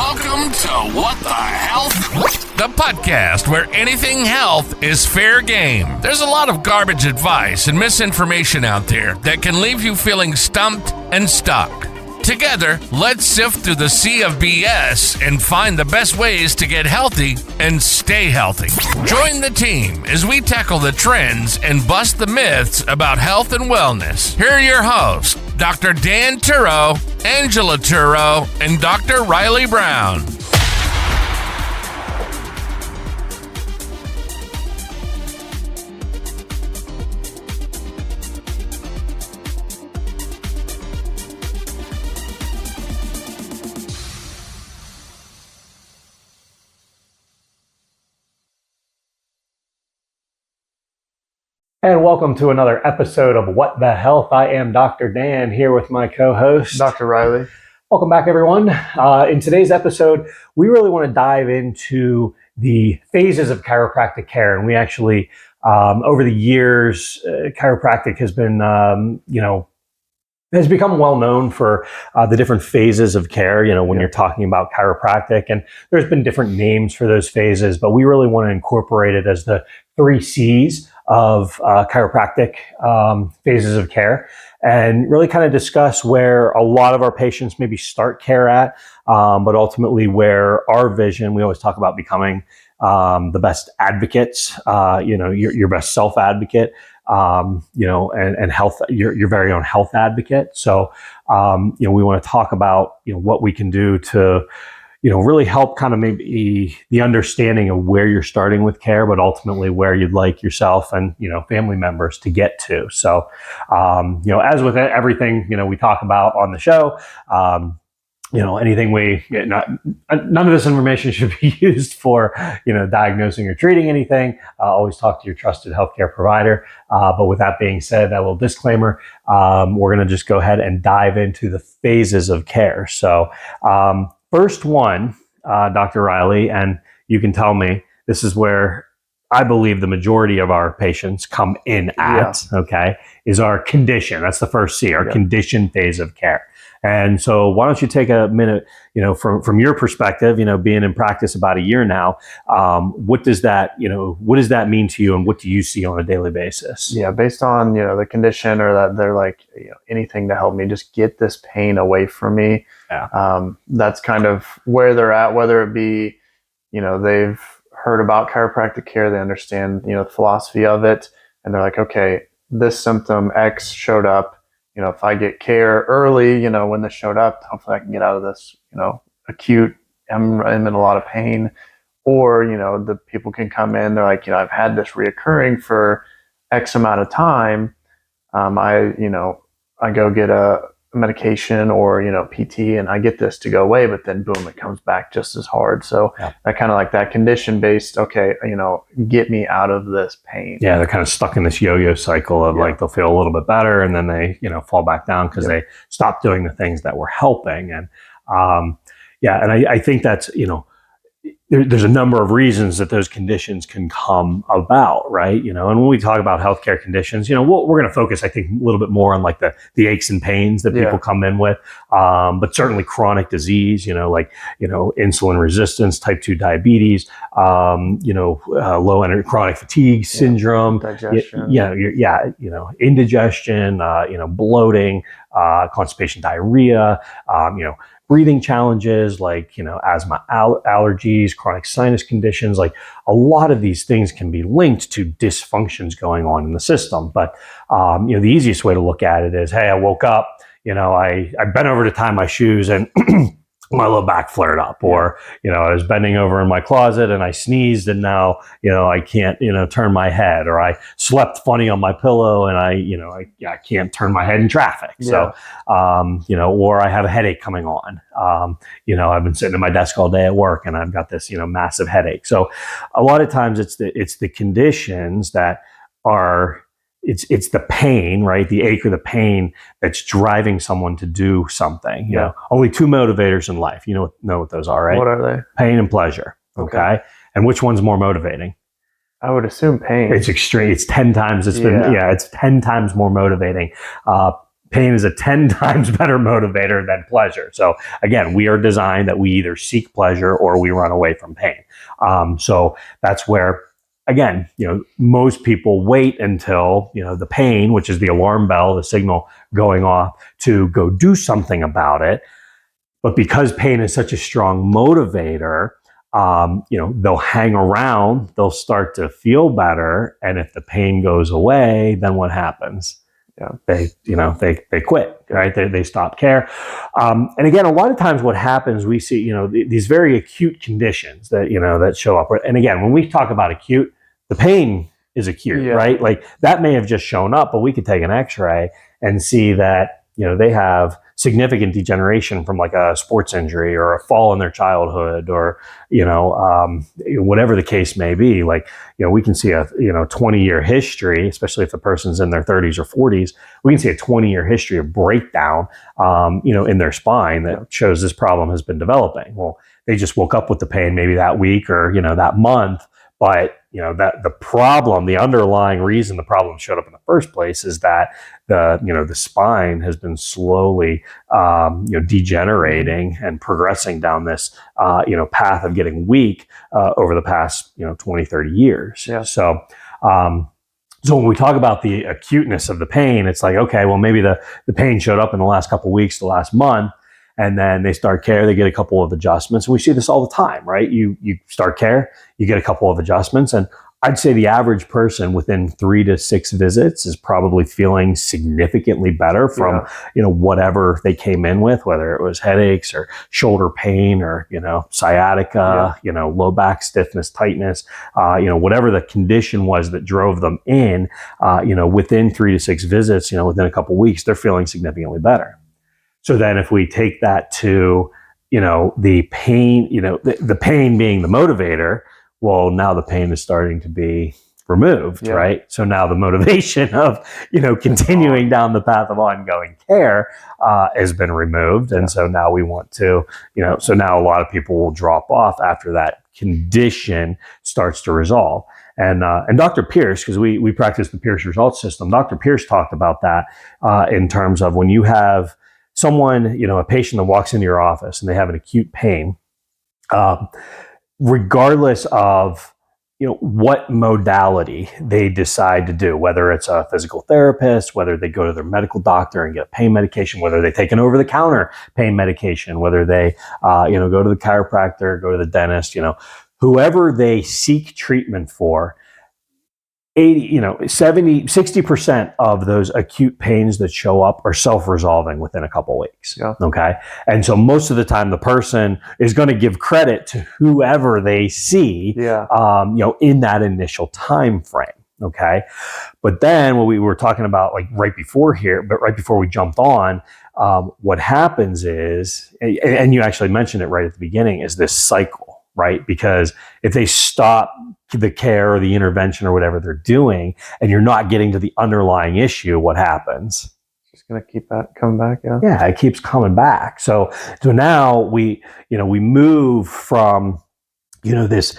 Welcome to What the Health? The podcast where anything health is fair game. There's a lot of garbage advice and misinformation out there that can leave you feeling stumped and stuck. Together, let's sift through the sea of BS and find the best ways to get healthy and stay healthy. Join the team as we tackle the trends and bust the myths about health and wellness. Here are your hosts, Dr. Dan Turo, Angela Turo, and Dr. Riley Brown. And welcome to another episode of What the Health. I am Dr. Dan here with my co-host, Dr. Riley. Welcome back, everyone. In today's episode, we really want to dive into the phases of chiropractic care. And we actually, over the years, chiropractic has been, has become well known for the different phases of care, when you're talking about chiropractic. And there's been different names for those phases, but we really want to incorporate it as the 3 C's of chiropractic phases of care, and really kind of discuss where a lot of our patients maybe start care at, but ultimately where our vision, we always talk about becoming the best advocates, your best self-advocate, and health, your very own health advocate. So, we want to talk about, what we can do to, really help kind of maybe the understanding of where you're starting with care, but ultimately where you'd like yourself and, family members to get to. So, as with everything, we talk about on the show, anything none of this information should be used for, diagnosing or treating anything. Always talk to your trusted healthcare provider. But with that being said, that little disclaimer, we're going to just go ahead and dive into the phases of care. So, first one, Dr. Riley, and you can tell me, this is where I believe the majority of our patients come in at, okay, is our condition. That's the first C, our condition phase of care. And so why don't you take a minute, from your perspective, being in practice about a year now, what does that mean to you, and what do you see on a daily basis? Yeah, based on, the condition, or that they're like, anything to help me just get this pain away from me. Yeah. That's kind of where they're at, whether it be, they've heard about chiropractic care, they understand, the philosophy of it, and they're like, okay, this symptom X showed up. If I get care early, when this showed up, hopefully I can get out of this, acute, I'm in a lot of pain. Or, the people can come in, they're like, I've had this reoccurring for X amount of time. I go get a medication or, PT, and I get this to go away, but then boom, it comes back just as hard. So that kind of like that condition based, okay, get me out of this pain. Yeah, they're kind of stuck in this yo-yo cycle of like, they'll feel a little bit better, and then they, fall back down because they stopped doing the things that were helping. And and I think that's, there's a number of reasons that those conditions can come about, right? And when we talk about healthcare conditions, we're going to focus, I think, a little bit more on like the aches and pains that people come in with, but certainly chronic disease, insulin resistance, type 2 diabetes, low energy, chronic fatigue syndrome, digestion, indigestion, bloating, constipation, diarrhea, breathing challenges like, asthma, allergies, chronic sinus conditions. Like, a lot of these things can be linked to dysfunctions going on in the system. But, the easiest way to look at it is, hey, I woke up, I bent over to tie my shoes and my low back flared up, or, I was bending over in my closet and I sneezed and now, I can't, turn my head, or I slept funny on my pillow and I can't turn my head in traffic. So, or I have a headache coming on. I've been sitting at my desk all day at work and I've got this, massive headache. So a lot of times it's the conditions that are, it's the pain, right? The ache or the pain that's driving someone to do something. Only 2 motivators in life. You know what those are, right? What are they? Pain and pleasure. Okay. And which one's more motivating? I would assume pain. It's extreme. It's 10 times. It's 10 times more motivating. pain is a 10 times better motivator than pleasure. So again, we are designed that we either seek pleasure or we run away from pain. So that's where, again, most people wait until, the pain, which is the alarm bell, the signal going off to go do something about it. But because pain is such a strong motivator, they'll hang around, they'll start to feel better. And if the pain goes away, then what happens? Yeah. They quit, right? They stop care. And again, a lot of times what happens, we see, these very acute conditions that, that show up. And again, when we talk about acute, the pain is acute, right? Like that may have just shown up, but we could take an x-ray and see that, they have significant degeneration from like a sports injury or a fall in their childhood or, whatever the case may be. Like, we can see a, 20-year history, especially if the person's in their 30s or 40s, we can see a 20-year history of breakdown, in their spine that shows this problem has been developing. Well, they just woke up with the pain maybe that week or, that month. But, that the problem, the underlying reason the problem showed up in the first place is that the spine has been slowly, degenerating and progressing down this, path of getting weak over the past, 20, 30 years. Yeah. So when we talk about the acuteness of the pain, it's like, okay, well, maybe the pain showed up in the last couple of weeks, the last month. And then they start care, they get a couple of adjustments. And we see this all the time, right? You start care, you get a couple of adjustments. And I'd say the average person within 3 to 6 visits is probably feeling significantly better from, whatever they came in with, whether it was headaches or shoulder pain or, sciatica, low back stiffness, tightness, whatever the condition was that drove them in, within 3 to 6 visits, within a couple of weeks, they're feeling significantly better. So then if we take that to, the pain, the pain being the motivator, well, now the pain is starting to be removed, right? So now the motivation of, continuing down the path of ongoing care has been removed. And so now we want to, so now a lot of people will drop off after that condition starts to resolve. And Dr. Pierce, because we practice the Pierce results system, Dr. Pierce talked about that in terms of when you have someone, a patient that walks into your office and they have an acute pain, regardless of, what modality they decide to do, whether it's a physical therapist, whether they go to their medical doctor and get pain medication, whether they take an over-the-counter pain medication, whether they, go to the chiropractor, go to the dentist, whoever they seek treatment for, 60% of those acute pains that show up are self-resolving within a couple of weeks. Yeah. Okay. And so most of the time the person is going to give credit to whoever they see, in that initial time frame. Okay. But then what we were talking about right before we jumped on, what happens is, and you actually mentioned it right at the beginning, is this cycle, right? Because if they stop the care or the intervention or whatever they're doing, and you're not getting to the underlying issue, what happens? It's going to keep that coming back. Yeah, it keeps coming back. So now we move from, this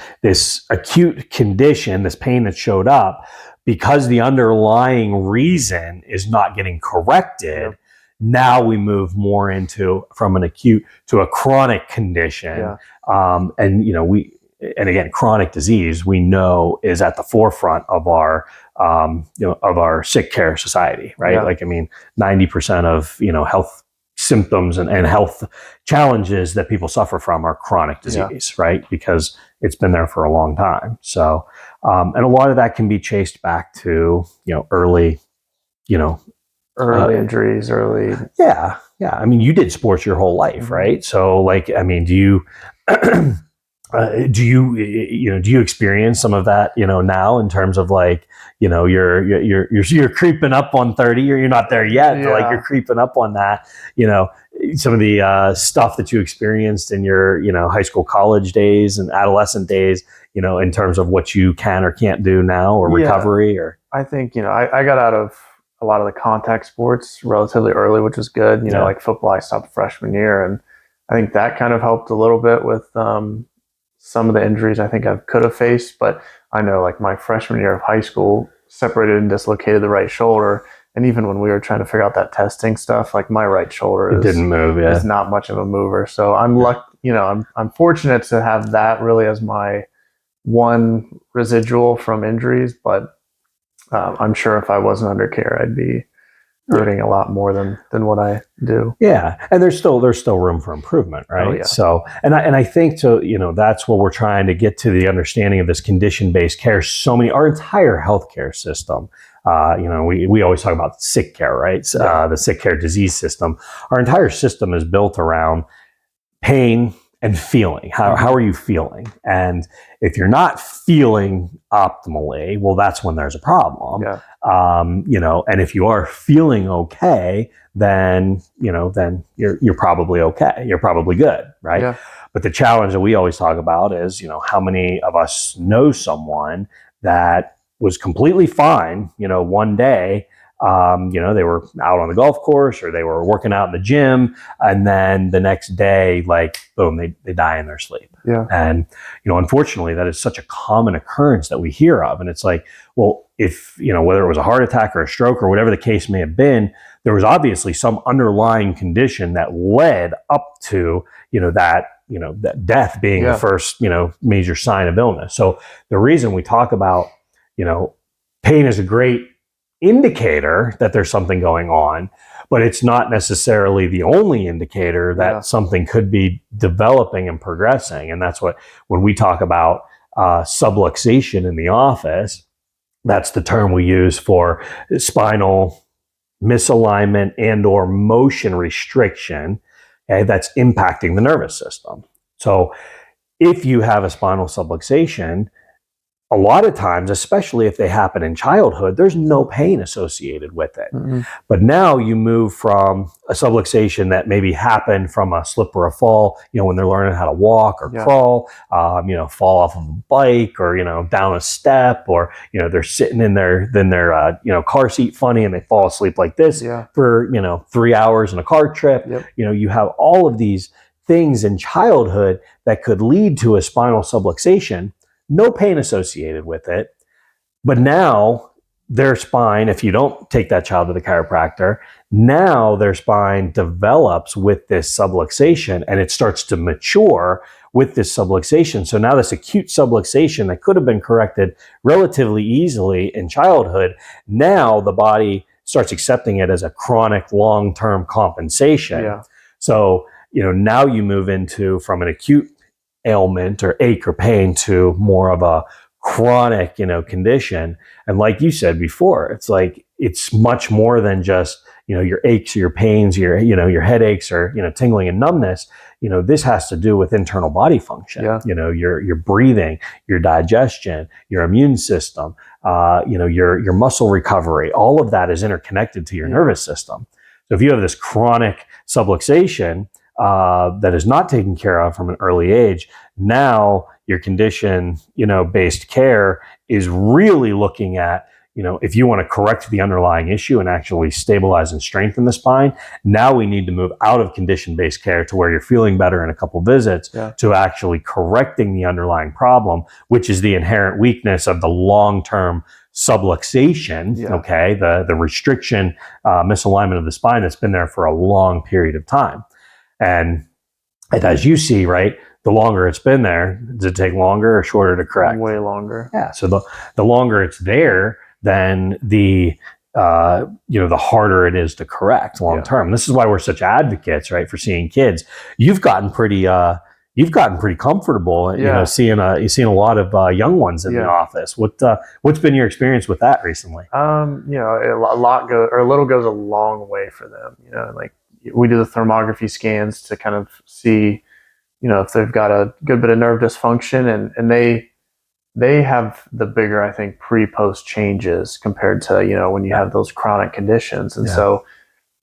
acute condition, this pain that showed up because the underlying reason is not getting corrected. Yep. Now we move more from an acute to a chronic condition. Yeah. And again, chronic disease we know is at the forefront of our, of our sick care society, right? Yeah. 90% of, health symptoms and health challenges that people suffer from are chronic disease, right? Because it's been there for a long time. So, and a lot of that can be traced back to, early injuries, early. Yeah. Yeah. I mean, you did sports your whole life, right? So do you, do you experience some of that, now in terms of you're creeping up on 30 or you're not there yet, but you're creeping up on that, some of the stuff that you experienced in your, high school, college days and adolescent days, in terms of what you can or can't do now or recovery or. I think, I got out of a lot of the contact sports relatively early, which was good. Like football, I stopped freshman year, and I think that kind of helped a little bit with some of the injuries I think I could have faced. But I know my freshman year of high school, separated and dislocated the right shoulder, And even when we were trying to figure out that testing stuff, like my right shoulder didn't move. Yeah. is not much of a mover. So I'm I'm fortunate to have that really as my one residual from injuries, but I'm sure if I wasn't under care, I'd be hurting a lot more than what I do. Yeah, and there's still room for improvement, right? Oh, yeah. So, and I think that's what we're trying to get to, the understanding of this condition-based care. Our entire healthcare system. We always talk about sick care, right? The sick care disease system. Our entire system is built around pain and feeling. How are you feeling? And if you're not feeling optimally, well, that's when there's a problem. Yeah. And if you are feeling okay, then you're probably okay. You're probably good, right? Yeah. But the challenge that we always talk about is, how many of us know someone that was completely fine, one day, they were out on the golf course or they were working out in the gym, and then the next day, like, boom, they die in their sleep. Yeah. And, unfortunately, that is such a common occurrence that we hear of. And it's like, well, if, whether it was a heart attack or a stroke or whatever the case may have been, there was obviously some underlying condition that led up to, that death being the first, major sign of illness. So the reason we talk about, pain is a great indicator that there's something going on, but it's not necessarily the only indicator that something could be developing and progressing. And that's when we talk about subluxation in the office, that's the term we use for spinal misalignment and or motion restriction, okay, that's impacting the nervous system. So if you have a spinal subluxation, a lot of times, especially if they happen in childhood, there's no pain associated with it. Mm-hmm. But now you move from a subluxation that maybe happened from a slip or a fall, when they're learning how to walk or crawl, fall off of a bike or, down a step, or, they're sitting in their car seat funny and they fall asleep like this for, 3 hours in a car trip. Yep. You have all of these things in childhood that could lead to a spinal subluxation. No pain associated with it. But now their spine, if you don't take that child to the chiropractor, now their spine develops with this subluxation and it starts to mature with this subluxation. So now this acute subluxation that could have been corrected relatively easily in childhood, now the body starts accepting it as a chronic long-term compensation. Yeah. So, now you move into from an acute ailment or ache or pain to more of a chronic, condition. And like you said before, it's like, it's much more than just, your aches, your pains, your headaches or, tingling and numbness. This has to do with internal body function, your breathing, your digestion, your immune system, your muscle recovery. All of that is interconnected to your nervous system. So if you have this chronic subluxation, that is not taken care of from an early age, now your condition, based care is really looking at, if you want to correct the underlying issue and actually stabilize and strengthen the spine, now we need to move out of condition-based care to where you're feeling better in a couple visits to actually correcting the underlying problem, which is the inherent weakness of the long-term subluxation, okay, the restriction, misalignment of the spine that's been there for a long period of time. And as you see, right, the longer it's been there, does it take longer or shorter to correct? Way longer. Yeah. So the longer it's there, then the harder it is to correct long term. This is why we're such advocates, right, for seeing kids. You've gotten pretty comfortable, seeing a lot of young ones in the office. What's been your experience with that recently? A little goes a long way for them. Like, we do the thermography scans to kind of see, if they've got a good bit of nerve dysfunction, and they have the bigger, I think, pre-post changes compared to, when you have those chronic conditions. And so,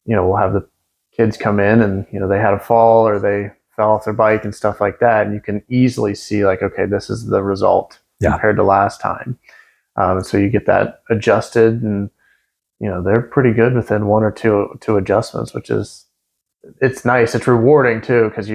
we'll have the kids come in and, they had a fall or they fell off their bike and stuff like that. And you can easily see like, okay, this is the result compared to last time. So you get that adjusted and, they're pretty good within one or two adjustments, which is, it's nice. It's rewarding too, because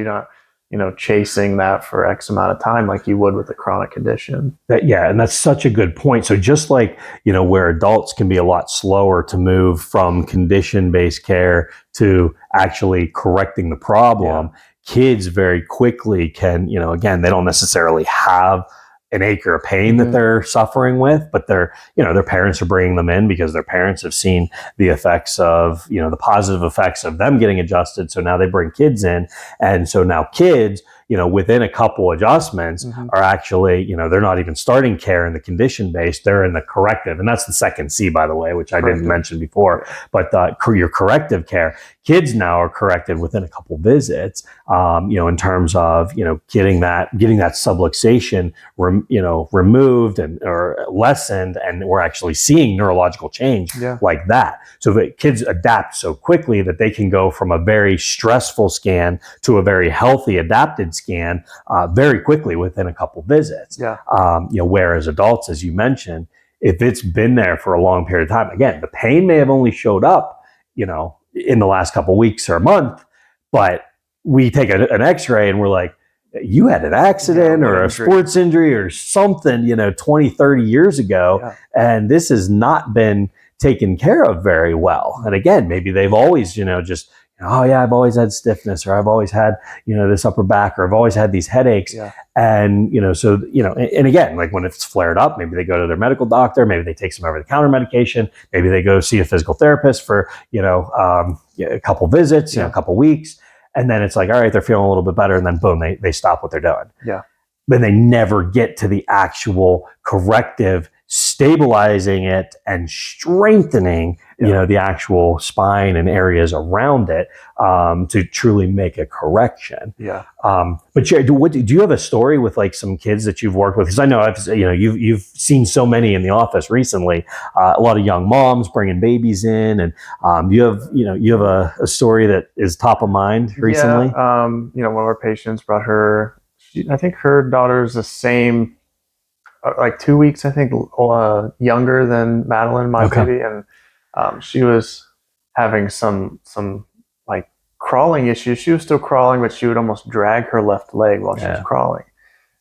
chasing that for X amount of time like you would with a chronic condition. And that's such a good point. So just like, where adults can be a lot slower to move from condition-based care to actually correcting the problem, kids very quickly can, again, they don't necessarily have an ache or a pain that they're suffering with, but their parents are bringing them in because their parents have seen the effects of, the positive effects of them getting adjusted. So now they bring kids in. And so now kids, within a couple adjustments are actually, they're not even starting care in the condition based, they're in the corrective. And that's the second C, by the way, which I didn't mention before, but your corrective care. Kids now are corrected within a couple visits, in terms of, getting that subluxation, removed or lessened. And we're actually seeing neurological change like that. So that kids adapt so quickly that they can go from a very stressful scan to a very healthy adapted scan very quickly within a couple visits. Whereas adults, as you mentioned, if it's been there for a long period of time, again, the pain may have only showed up, in the last couple of weeks or a month, but we take an x-ray and we're like, you had an accident or a sports injury or something, 20, 30 years ago. And this has not been taken care of very well. And again, maybe they've always, just, I've always had stiffness, or I've always had, this upper back, or I've always had these headaches. And, and again, like when it's flared up, maybe they go to their medical doctor, maybe they take some over-the-counter medication, maybe they go see a physical therapist for, a couple visits, a couple weeks. And then it's like, all right, they're feeling a little bit better. And then boom, they stop what they're doing. But they never get to the actual corrective, stabilizing it and strengthening, the actual spine and areas around it to truly make a correction. But Jerry, do you have a story with like some kids that you've worked with? Because I know you've seen so many in the office recently. A lot of young moms bringing babies in, and you have a story that is top of mind recently. One of our patients brought her. I think her daughter's the same, like 2 weeks, I think, younger than Madeline, my baby. And she was having some like crawling issues. She was still crawling, but she would almost drag her left leg while she was crawling.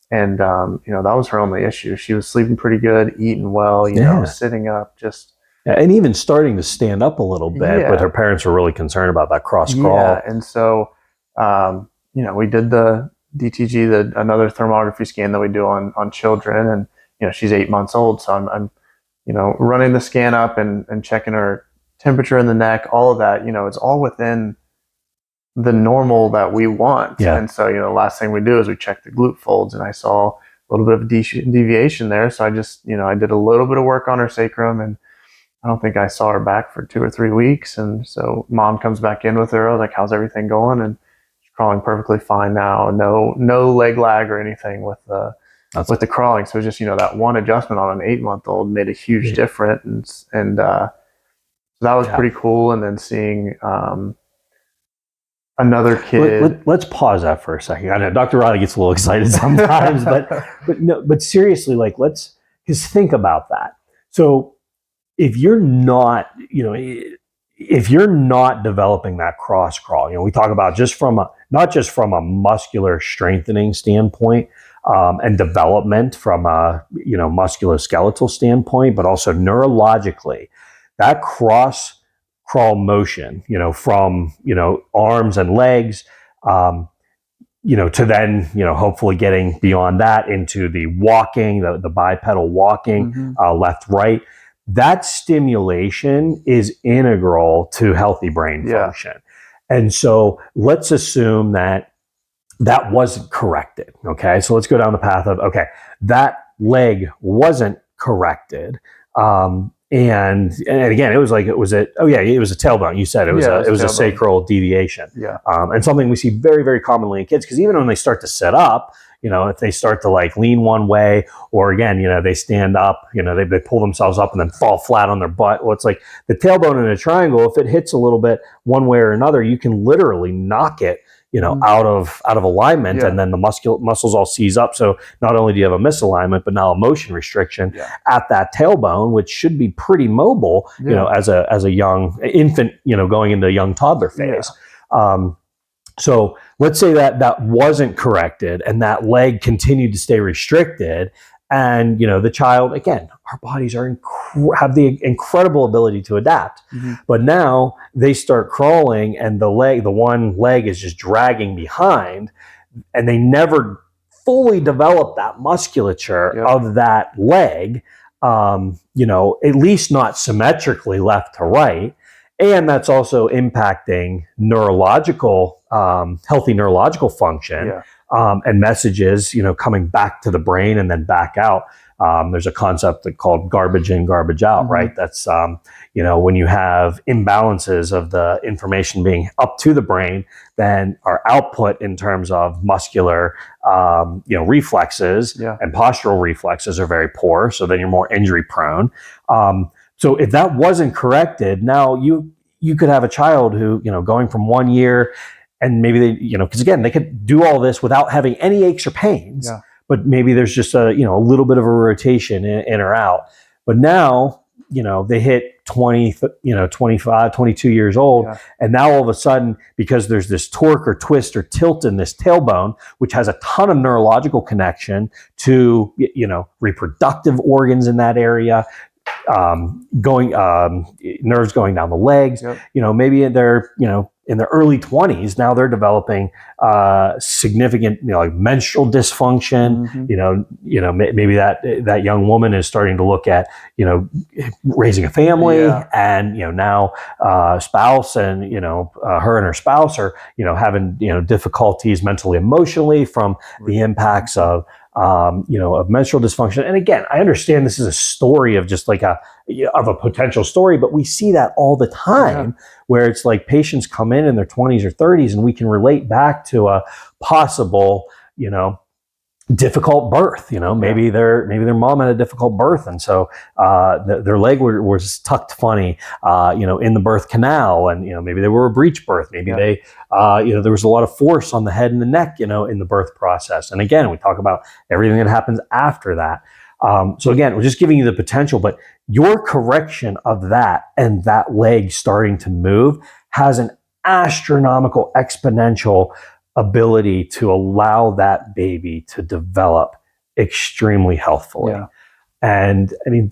And, that was her only issue. She was sleeping pretty good, eating well, sitting up, just. And even starting to stand up a little bit, but her parents were really concerned about that cross crawl. And so, we did the DTG, another thermography scan that we do on children, and she's 8 months old, so I'm running the scan up and checking her temperature in the neck, all of that. It's all within the normal that we want. And so the last thing we do is we check the glute folds, and I saw a little bit of deviation there, so I just I did a little bit of work on her sacrum, and I don't think I saw her back for 2 or 3 weeks. And so mom comes back in with her. I was like, how's everything going? And crawling perfectly fine now. No leg lag or anything with the crawling. So just that one adjustment on an 8-month-old made a huge difference, and so that was pretty cool. And then seeing another kid. Let's pause that for a second. I know Dr. Riley gets a little excited sometimes, but seriously, like because think about that. So if you're not, if you're not developing that cross crawl, we talk about not just from a muscular strengthening standpoint and development from a musculoskeletal standpoint, but also neurologically, that cross crawl motion, from arms and legs, to then hopefully getting beyond that into the walking, the bipedal walking, left right. That stimulation is integral to healthy brain function. And so let's assume that wasn't corrected. Okay. So let's go down the path of, that leg wasn't corrected. And again, it was a tailbone. You said it was a sacral deviation. And something we see very, very commonly in kids, because even when they start to sit up, if they start to like lean one way, or again, they stand up, they pull themselves up and then fall flat on their butt. Well, it's like the tailbone in a triangle. If it hits a little bit one way or another, you can literally knock it, out of alignment, and then the muscles all seize up. So not only do you have a misalignment, but now a motion restriction at that tailbone, which should be pretty mobile, as a young infant, going into a young toddler phase. So let's say that that wasn't corrected and that leg continued to stay restricted. And, the child, again, our bodies have the incredible ability to adapt. But now they start crawling and the one leg is just dragging behind, and they never fully develop that musculature of that leg, at least not symmetrically left to right. And that's also impacting healthy neurological function, and messages, coming back to the brain and then back out. There's a concept called garbage in, garbage out, right? That's, when you have imbalances of the information being up to the brain, then our output in terms of muscular, reflexes and postural reflexes are very poor. So then you're more injury prone. So if that wasn't corrected, now you could have a child who, going from 1 year, and maybe they, because again, they could do all this without having any aches or pains, but maybe there's just a little bit of a rotation in or out. But now, they hit 20, 25, 22 years old. And now all of a sudden, because there's this torque or twist or tilt in this tailbone, which has a ton of neurological connection to, reproductive organs in that area, nerves going down the legs, maybe they're, in their early 20s, now they're developing significant, like menstrual dysfunction. Maybe that young woman is starting to look at, raising a family, and now spouse and her and her spouse are having difficulties mentally, emotionally from the impacts of menstrual dysfunction. And again, I understand this is a story of just like a potential story, but we see that all the time where it's like patients come in their 20s or 30s and we can relate back to a possible, difficult birth. Maybe their mom had a difficult birth, and so their leg was tucked funny, in the birth canal, and maybe they were a breech birth. Maybe they, there was a lot of force on the head and the neck, in the birth process. And again, we talk about everything that happens after that. So again, we're just giving you the potential, but your correction of that and that leg starting to move has an astronomical exponential ability to allow that baby to develop extremely healthfully. And I mean,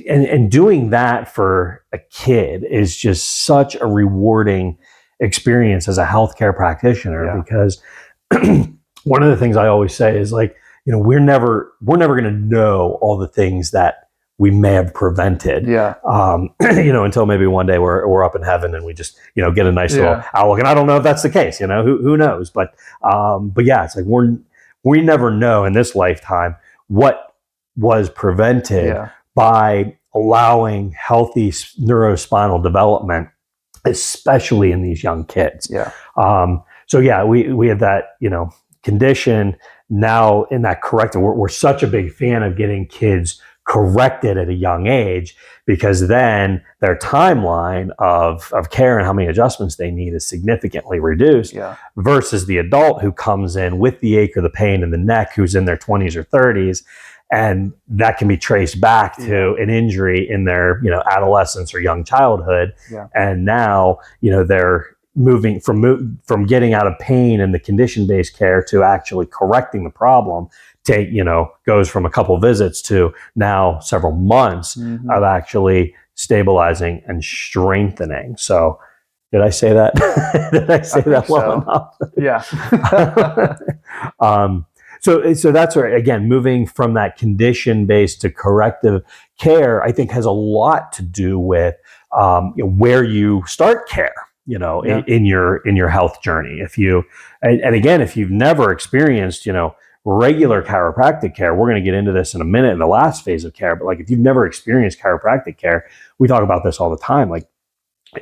and doing that for a kid is just such a rewarding experience as a healthcare practitioner, because one of the things I always say is like, we're never going to know all the things that we may have prevented, until maybe one day we're up in heaven and we just, get a nice little outlook. And I don't know if that's the case, who knows, but yeah, it's like, we never know in this lifetime what was prevented by allowing healthy neurospinal development, especially in these young kids. So yeah, we have that, condition now in that corrective. We're such a big fan of getting kids corrected at a young age, because then their timeline of care and how many adjustments they need is significantly reduced, versus the adult who comes in with the ache or the pain in the neck, who's in their 20s or 30s, and that can be traced back to an injury in their adolescence or young childhood. And now they're moving from getting out of pain and the condition-based care to actually correcting the problem goes from a couple visits to now several months of actually stabilizing and strengthening. So did I say that? Did I say that well enough? Yeah. So that's where, again, moving from that condition-based to corrective care, I think has a lot to do with where you start care, in your health journey. If you, and again, if you've never experienced, regular chiropractic care, we're going to get into this in a minute in the last phase of care, but like, if you've never experienced chiropractic care, we talk about this all the time. Like,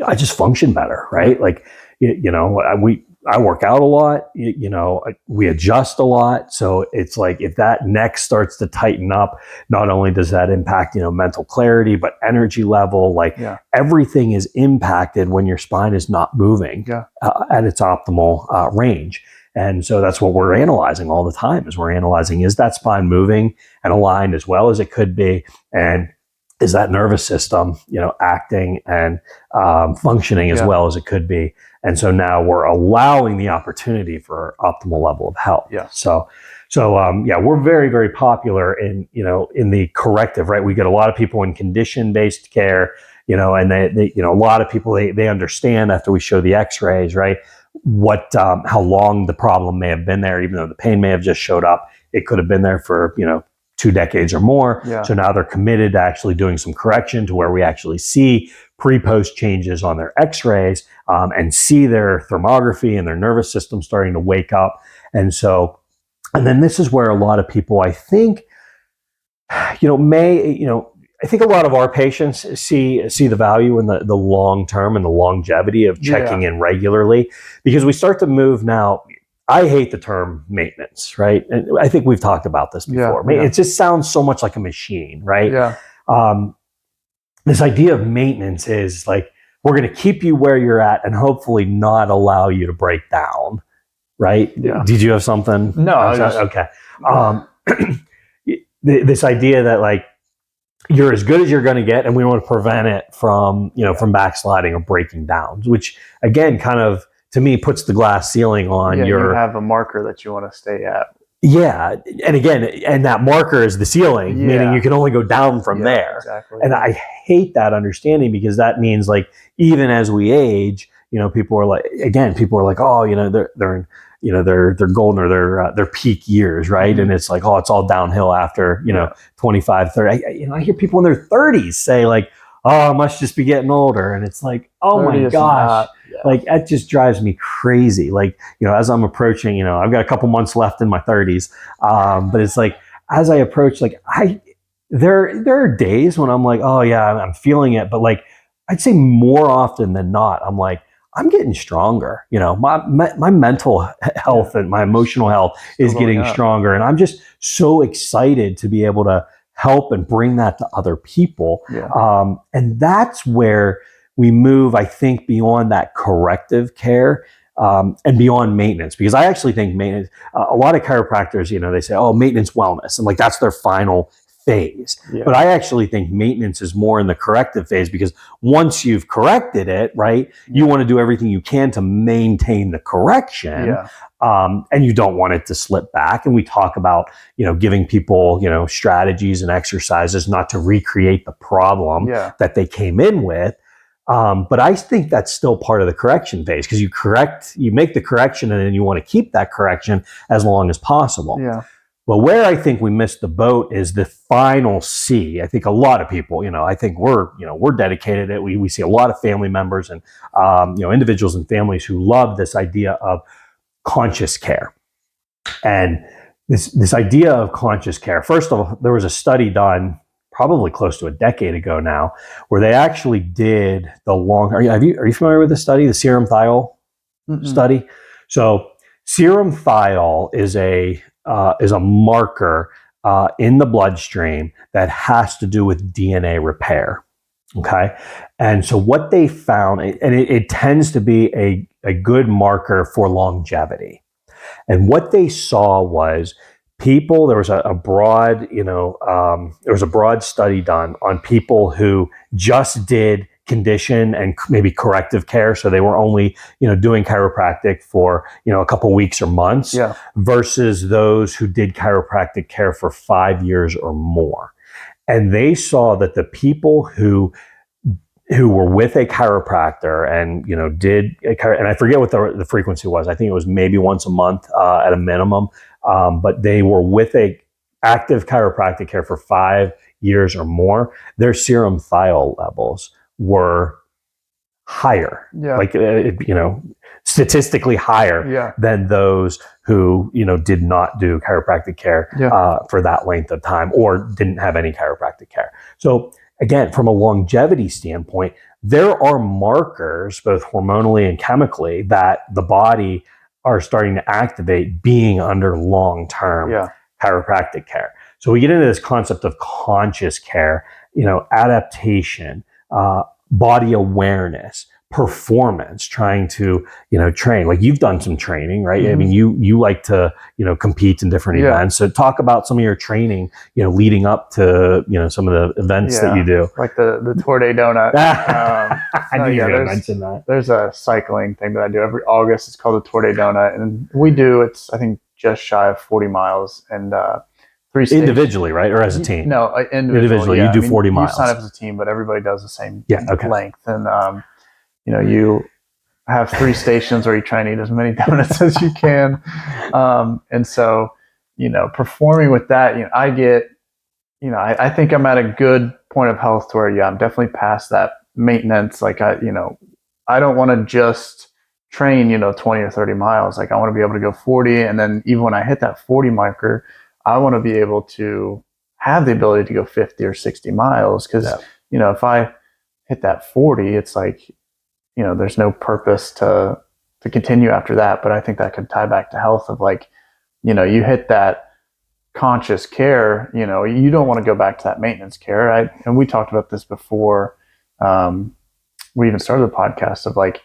I just function better, right? Like, I work out a lot, we adjust a lot. So it's like, if that neck starts to tighten up, not only does that impact, mental clarity, but energy level, everything is impacted when your spine is not moving at its optimal range. And so that's what we're analyzing all the time, is we're analyzing, is that spine moving and aligned as well as it could be? And is that nervous system, acting and functioning as well as it could be. And so now we're allowing the opportunity for optimal level of health. Yeah. So we're very, very popular in the corrective, right? We get a lot of people in condition-based care, and they a lot of people, they understand after we show the x-rays, right? How long the problem may have been there, even though the pain may have just showed up. It could have been there for, 2 decades or more. Yeah. So now they're committed to actually doing some correction to where we actually see pre-post changes on their x-rays and see their thermography and their nervous system starting to wake up. And then this is where a lot of people, I think, I think a lot of our patients see the value in the long term and the longevity of checking in regularly, because we start to move now. I hate the term maintenance, right? And I think we've talked about this before. Yeah. It just sounds so much like a machine, right? Yeah. This idea of maintenance is like, we're going to keep you where you're at and hopefully not allow you to break down, right? Yeah. Did you have something? No. Okay. This idea that like, you're as good as you're going to get, and we want to prevent it from backsliding or breaking down, which again, kind of, to me, puts the glass ceiling on you have a marker that you want to stay at. Yeah. And again, and that marker is the ceiling, meaning you can only go down from there. Exactly. And I hate that understanding, because that means like, even as we age, people are like, oh, they're golden, or their peak years, right? Mm-hmm. And it's like, oh, it's all downhill after, 25, 30. I hear people in their 30s say like, oh, I must just be getting older. And it's like, oh my gosh. Like, that just drives me crazy. Like, as I'm approaching, I've got a couple months left in my 30s. But it's like, as I approach, like there are days when I'm like, oh yeah, I'm feeling it. But like, I'd say more often than not, I'm like, I'm getting stronger. My mental health and my emotional health is getting stronger. And I'm just so excited to be able to help and bring that to other people. Yeah. And that's where we move, I think, beyond that corrective care and beyond maintenance, because I actually think maintenance, a lot of chiropractors, they say, oh, maintenance wellness, and like that's their final phase. Yeah. But I actually think maintenance is more in the corrective phase, because once you've corrected it, right, you want to do everything you can to maintain the correction. Yeah. And you don't want it to slip back. And we talk about, giving people, strategies and exercises not to recreate the problem that they came in with. But I think that's still part of the correction phase, because you make the correction, and then you want to keep that correction as long as possible. Yeah. But where I think we missed the boat is the final C. I think a lot of people, I think we're dedicated to it. We see a lot of family members and, individuals and families who love this idea of conscious care. And this idea of conscious care, first of all, there was a study done probably close to a decade ago now, where they actually did the long. Are you familiar with the study, the serum thiol study? So serum thiol is a marker in the bloodstream that has to do with DNA repair. Okay, and so what they found, and it tends to be a good marker for longevity. And what they saw was people, there was a broad, there was a broad study done on people who just did condition and maybe corrective care. So they were only, doing chiropractic for, a couple weeks or months versus those who did chiropractic care for 5 years or more. And they saw that the people who were with a chiropractor and, did, and I forget what the frequency was. I think it was maybe once a month at a minimum. But they were with a active chiropractic care for 5 years or more. Their serum thiol levels were higher, statistically higher than those who, did not do chiropractic care for that length of time or didn't have any chiropractic care. So again, from a longevity standpoint, there are markers, both hormonally and chemically, that the body are starting to activate being under long-term chiropractic care. So we get into this concept of conscious care, adaptation, body awareness, performance, trying to, train. Like, you've done some training, right? Mm-hmm. I mean, you like to, compete in different events. So talk about some of your training, leading up to, some of the events that you do. Like the Tour de Donut. I knew you were going to mention that. There's a cycling thing that I do every August. It's called the Tour de Donut. And it's, I think, just shy of 40 miles and 3 stations. Individually, right? Or as a team? No, individually. You do 40 miles. You sign up as a team, but everybody does the same length. And, you have 3 stations where you try and eat as many donuts as you can. And so, performing with that, I get, I think I'm at a good point of health to where, I'm definitely past that maintenance. Like, I don't want to just train, 20 or 30 miles. Like, I want to be able to go 40. And then even when I hit that 40 marker, I want to be able to have the ability to go 50 or 60 miles. Cause if I hit that 40, it's like, there's no purpose to continue after that. But I think that could tie back to health of like, you hit that conscious care, you don't want to go back to that maintenance care. And we talked about this before we even started the podcast of like,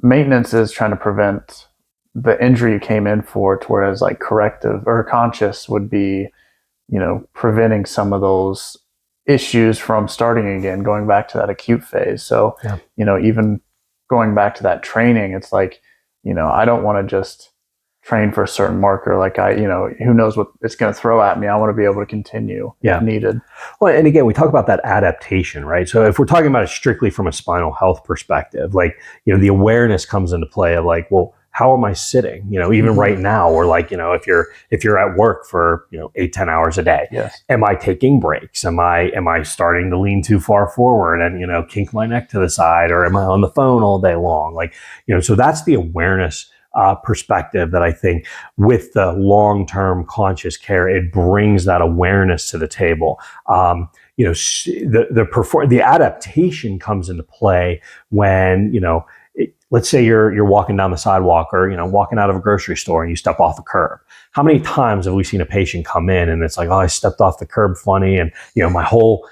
maintenance is trying to prevent the injury you came in for, whereas like corrective or conscious would be, preventing some of those issues from starting again, going back to that acute phase. So, even going back to that training, it's like, I don't want to just train for a certain marker. Like who knows what it's going to throw at me. I want to be able to continue if needed. Well, and again, we talk about that adaptation, right? So if we're talking about it strictly from a spinal health perspective, like, the awareness comes into play of like, well, how am I sitting? Even right now, or like, if you're at work for, 8-10 hours a day, am I taking breaks? Am I starting to lean too far forward and, kink my neck to the side, or am I on the phone all day long? Like, so that's the awareness perspective that I think with the long-term conscious care, it brings that awareness to the table. The adaptation comes into play when, let's say you're walking down the sidewalk or, walking out of a grocery store and you step off a curb. How many times have we seen a patient come in and it's like, oh, I stepped off the curb funny. And, my whole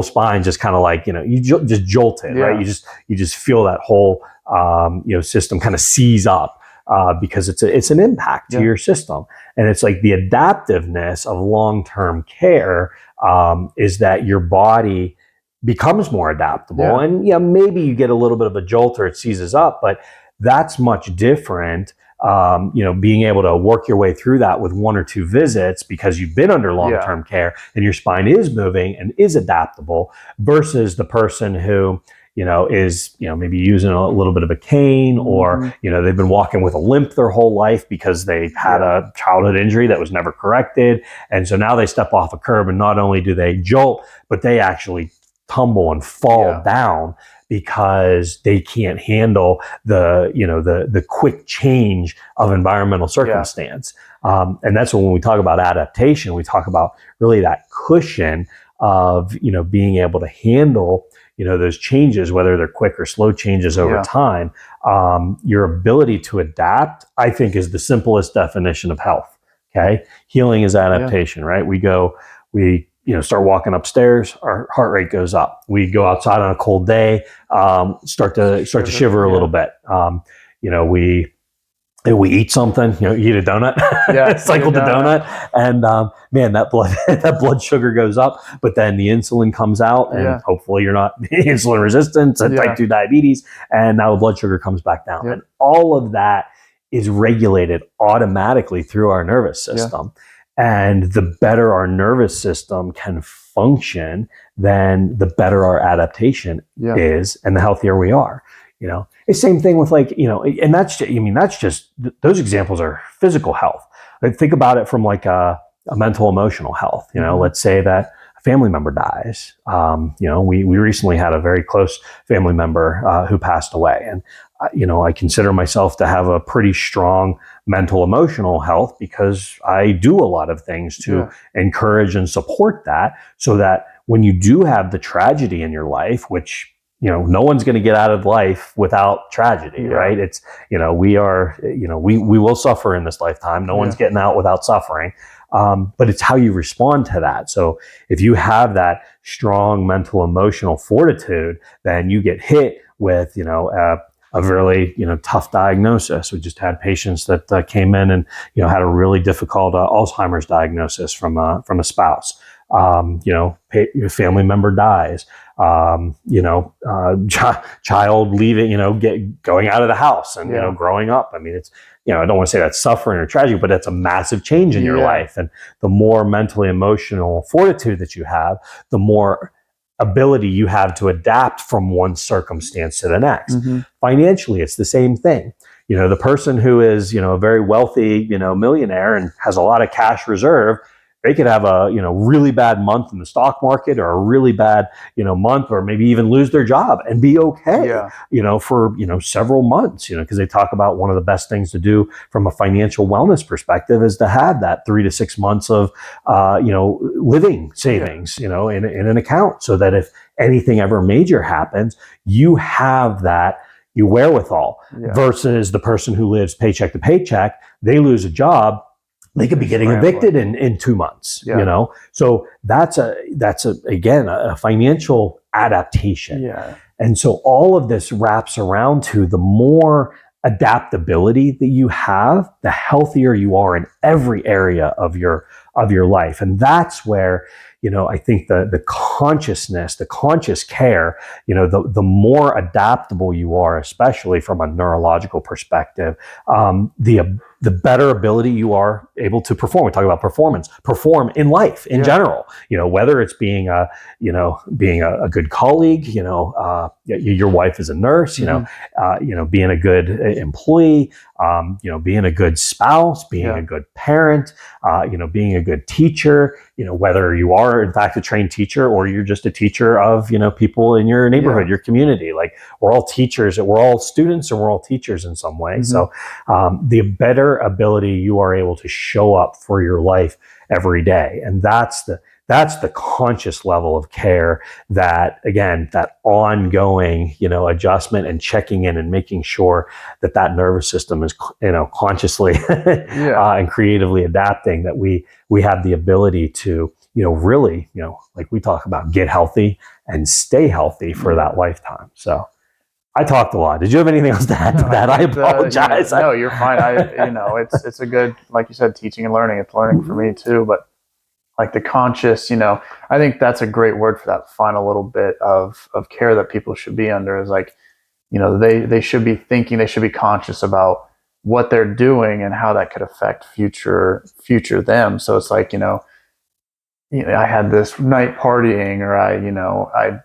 spine just kind of like, you just jolted, right? You just feel that whole, system kind of seize up. Because it's an impact to your system. And it's like the adaptiveness of long-term care is that your body becomes more adaptable. And maybe you get a little bit of a jolt or it seizes up, but that's much different. Being able to work your way through that with 1 or 2 visits because you've been under long-term care and your spine is moving and is adaptable, versus the person who is, maybe using a little bit of a cane, or, they've been walking with a limp their whole life because they've had a childhood injury that was never corrected. And so now they step off a curb and not only do they jolt, but they actually tumble and fall down because they can't handle the quick change of environmental circumstance. And that's when we talk about adaptation, we talk about really that cushion of, being able to handle those changes, whether they're quick or slow changes over time. Your ability to adapt, I think, is the simplest definition of health. Okay. Healing is adaptation, right? We start walking upstairs, our heart rate goes up. We go outside on a cold day, start to shiver a little bit. We eat something, eat a donut, cycle the donut, and man, that blood sugar goes up. But then the insulin comes out, and hopefully you're not insulin resistant and type 2 diabetes, and now the blood sugar comes back down. And all of that is regulated automatically through our nervous system. And the better our nervous system can function, then the better our adaptation is, and the healthier we are. It's the same thing with like, and that's just, those examples are physical health. Like, think about it from like a mental, emotional health. Let's say that a family member dies. We recently had a very close family member who passed away. And, I consider myself to have a pretty strong mental, emotional health because I do a lot of things to encourage and support that, so that when you do have the tragedy in your life, which no one's going to get out of life without tragedy, right? It's, we will suffer in this lifetime. No one's getting out without suffering. But it's how you respond to that. So if you have that strong mental, emotional fortitude, then you get hit with, a really, tough diagnosis. We just had patients that came in and, had a really difficult Alzheimer's diagnosis from a spouse. Your family member dies. Child leaving, going out of the house and, growing up. I mean, it's, I don't want to say that's suffering or tragedy, but that's a massive change in your life. And the more mentally emotional fortitude that you have, the more ability you have to adapt from one circumstance to the next. Financially, it's the same thing. The person who is, a very wealthy, millionaire and has a lot of cash reserve, they could have a, really bad month in the stock market, or a really bad, month, or maybe even lose their job and be okay, for, several months, because they talk about one of the best things to do from a financial wellness perspective is to have that 3 to 6 months of, living savings, in an account, so that if anything ever major happens, you have that wherewithal versus the person who lives paycheck to paycheck. They lose a job, they could be getting evicted in 2 months, So that's again, a financial adaptation. Yeah. And so all of this wraps around to the more adaptability that you have, the healthier you are in every area of your life. And that's where, I think the consciousness, the conscious care, the more adaptable you are, especially from a neurological perspective, the better ability you are able to perform. We talk about perform in life in general, whether it's being a good colleague, your wife is a nurse, being a good employee, being a good spouse, being a good parent, being a good teacher, whether you are in fact a trained teacher or you're just a teacher of, people in your neighborhood, your community. Like, we're all teachers, we're all students, and we're all teachers in some way. So the better ability you are able to show up for your life every day. And that's the conscious level of care that, again, that ongoing, adjustment and checking in and making sure that nervous system is, consciously and creatively adapting, that we have the ability to, really, like we talk about, get healthy and stay healthy for that lifetime. So I talked a lot. Did you have anything else to add to that? I apologize. No, you're fine. It's a good, like you said, teaching and learning. It's learning for me too, but like the conscious, I think that's a great word for that final little bit of care that people should be under, is like, they should be thinking, they should be conscious about what they're doing and how that could affect future them. So it's like, I had this night partying, or I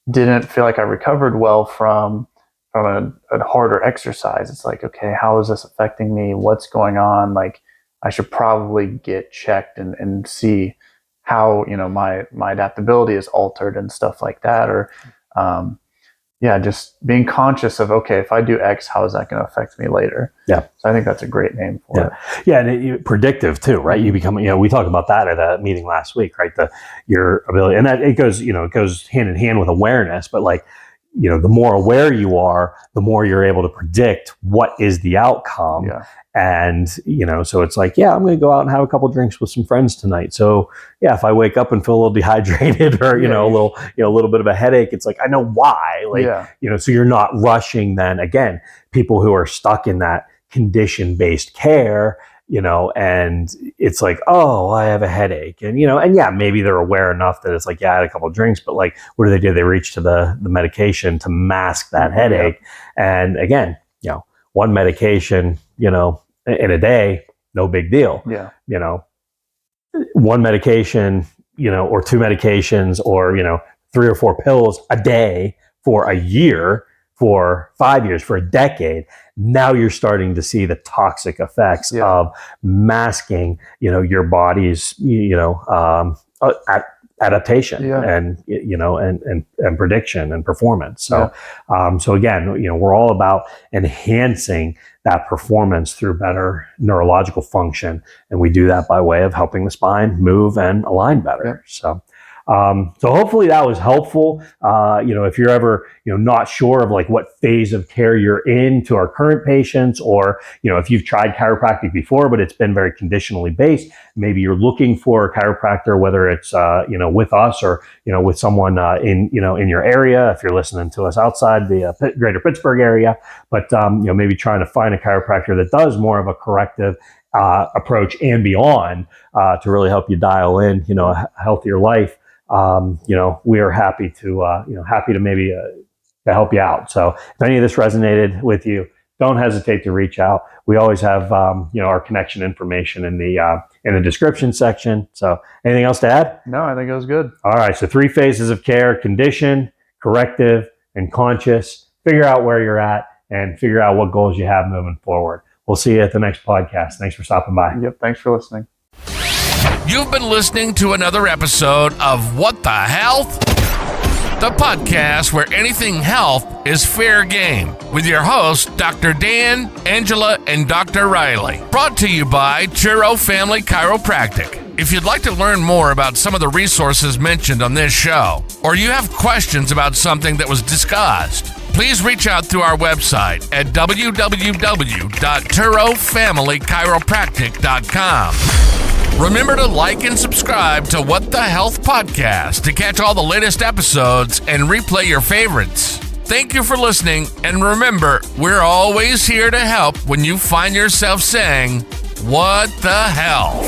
didn't feel like I recovered well from a harder exercise. It's like, okay, how is this affecting me? What's going on? Like, I should probably get checked and see how, my adaptability is altered and stuff like that. Or, just being conscious of, okay, if I do X, how is that going to affect me later? Yeah. So I think that's a great name for it. Yeah. And predictive too, right? You become, we talked about that at a meeting last week, right? Your ability, and that it goes hand in hand with awareness, but like, the more aware you are, the more you're able to predict what is the outcome. Yeah. And, so it's like, I'm going to go out and have a couple drinks with some friends tonight. So if I wake up and feel a little dehydrated or, a little bit of a headache, it's like, I know why, so you're not rushing then, again, people who are stuck in that condition-based care, and it's like, oh, I have a headache. And, maybe they're aware enough that it's like, I had a couple of drinks, but like, what do? They reach to the medication to mask that headache. And again, one medication, in a day, no big deal. Yeah. One medication, or two medications, or, 3 or 4 pills a day for a year, for 5 years, for a decade. Now you're starting to see the toxic effects of masking, your body's, adaptation and, and prediction and performance. So, so again, we're all about enhancing that performance through better neurological function. And we do that by way of helping the spine move and align better. So, So hopefully that was helpful. If you're ever, not sure of like what phase of care you're in to our current patients, or, if you've tried chiropractic before, but it's been very conditionally based, maybe you're looking for a chiropractor, whether it's, with us or, with someone in your area, if you're listening to us outside the greater Pittsburgh area, but, maybe trying to find a chiropractor that does more of a corrective approach and beyond to really help you dial in, a healthier life. We are happy to maybe to help you out. So if any of this resonated with you, don't hesitate to reach out. We always have, our connection information in the description section. So anything else to add? No, I think it was good. All right. So 3 phases of care: condition, corrective, and conscious. Figure out where you're at and figure out what goals you have moving forward. We'll see you at the next podcast. Thanks for stopping by. Yep. Thanks for listening. You've been listening to another episode of What the Health? The podcast where anything health is fair game, with your hosts, Dr. Dan, Angela, and Dr. Riley. Brought to you by Chiro Family Chiropractic. If you'd like to learn more about some of the resources mentioned on this show, or you have questions about something that was discussed, please reach out through our website at www.chirofamilychiropractic.com. Remember to like and subscribe to What the Health Podcast to catch all the latest episodes and replay your favorites. Thank you for listening, and remember, we're always here to help when you find yourself saying, "What the hell?"